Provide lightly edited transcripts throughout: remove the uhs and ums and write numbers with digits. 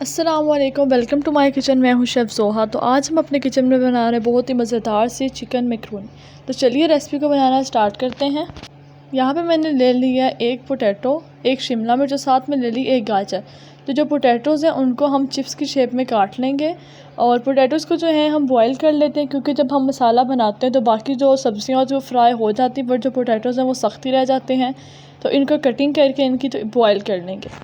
अस्सलाम वालेकुम, welcome to my kitchen. मैं हूं शेफ़ ज़ोहा। तो आज हम अपने किचन में बना रहे हैं बहुत ही मज़ेदार सी चिकन मैक्रोनी। तो चलिए रेसिपी को बनाना स्टार्ट करते हैं। यहाँ पे मैंने ले लिया एक पोटैटो, एक शिमला मिर्च और साथ में ले ली एक गाजर। तो जो पोटैटोज़ हैं उनको हम चिप्स की शेप में काट लेंगे और पोटैटोज़ को जो है हम बॉयल कर लेते हैं, क्योंकि जब हम मसाला बनाते हैं तो बाकी जो सब्ज़ियाँ जो फ्राई हो जाती हैं, बट जो पोटैटोज़ हैं वो सख्त ही रह जाते हैं। तो इनको कटिंग करके इनकी तो बॉयल कर लेंगे।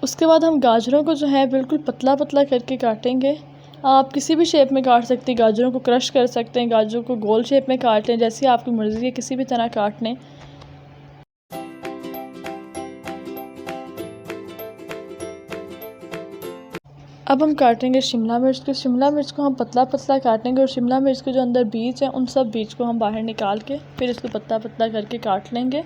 उसके बाद हम गाजरों को जो है बिल्कुल पतला पतला करके काटेंगे। आप किसी भी शेप में काट सकते हैं, गाजरों को क्रश कर सकते हैं, गाजरों को गोल शेप में काट लें, जैसी आपकी मर्ज़ी है किसी भी तरह काट लें। अब हम काटेंगे शिमला मिर्च को। शिमला मिर्च को हम पतला पतला काटेंगे और शिमला मिर्च के जो अंदर बीज हैं उन सब बीज को हम बाहर निकाल के फिर इसको पतला पतला करके काट लेंगे।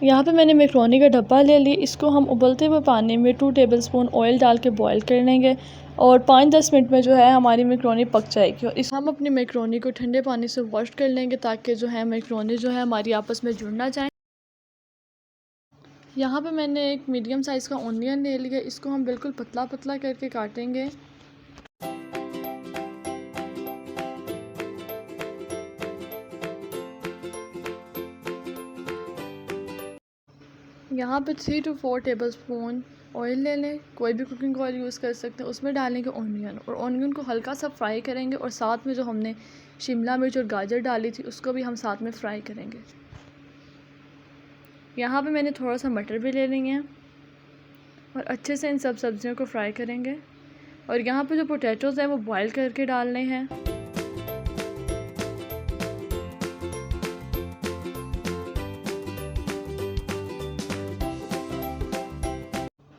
यहाँ पे मैंने मैक्रोनी का डब्बा ले लिया। इसको हम उबलते हुए पानी में 2 टेबलस्पून ऑयल डाल के बॉयल कर लेंगे और 5-10 मिनट में जो है हमारी मैक्रोनी पक जाएगी। और इस हम अपनी मैक्रोनी को ठंडे पानी से वॉश कर लेंगे, ताकि जो है मैक्रोनी जो है हमारी आपस में जुड़ ना जाए। यहाँ पे मैंने एक मीडियम साइज़ का ऑनियन ले लिया। इसको हम बिल्कुल पतला पतला करके काटेंगे। यहाँ पे 3 to 4 टेबलस्पून ऑयल ले लें, कोई भी कुकिंग ऑयल यूज़ कर सकते हैं। उसमें डालेंगे ऑनियन और ऑनियन को हल्का सा फ्राई करेंगे और साथ में जो हमने शिमला मिर्च और गाजर डाली थी उसको भी हम साथ में फ्राई करेंगे। यहाँ पे मैंने थोड़ा सा मटर भी ले लिए हैं और अच्छे से इन सब सब्ज़ियों को फ्राई करेंगे। और यहाँ पे जो पोटैटोज़ हैं वो बॉयल करके डालने हैं।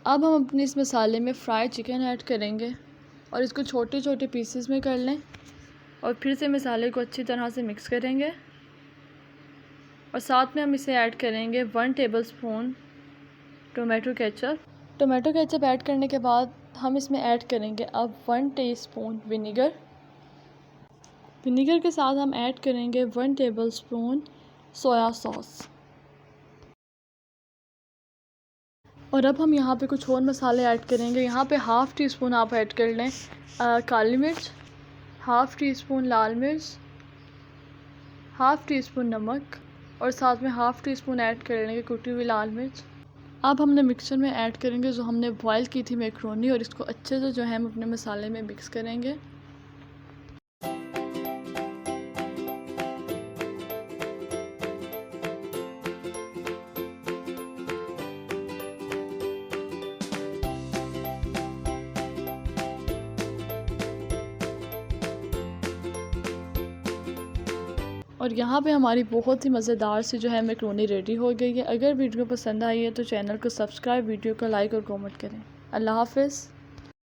अब हम अपने इस मसाले में फ्राई चिकन ऐड करेंगे और इसको छोटे छोटे पीसेस में कर लें और फिर से मसाले को अच्छी तरह से मिक्स करेंगे। और साथ में हम इसे ऐड करेंगे 1 tablespoon tomato ketchup. Tomato ketchup add करने के बाद हम इसमें ऐड करेंगे अब 1 टीस्पून विनीगर। विनीगर के साथ हम ऐड करेंगे 1 टेबलस्पून सोया सॉस। और अब हम यहाँ पे कुछ और मसाले ऐड करेंगे। यहाँ पे हाफ़ टी स्पून आप ऐड कर लें काली मिर्च, हाफ़ टी स्पून लाल मिर्च, हाफ़ टी स्पून नमक और साथ में हाफ़ टी स्पून ऐड कर लेंगे कुटी हुई लाल मिर्च। अब हमने मिक्सर में ऐड करेंगे जो हमने बॉयल की थी मैक्रोनी और इसको अच्छे से जो है हम अपने मसाले में मिक्स करेंगे। और यहाँ पे हमारी बहुत ही मज़ेदार सी जो है मैक्रोनी रेडी हो गई है। अगर वीडियो पसंद आई है तो चैनल को सब्सक्राइब, वीडियो को लाइक और कमेंट करें। अल्लाह हाफ़िज़।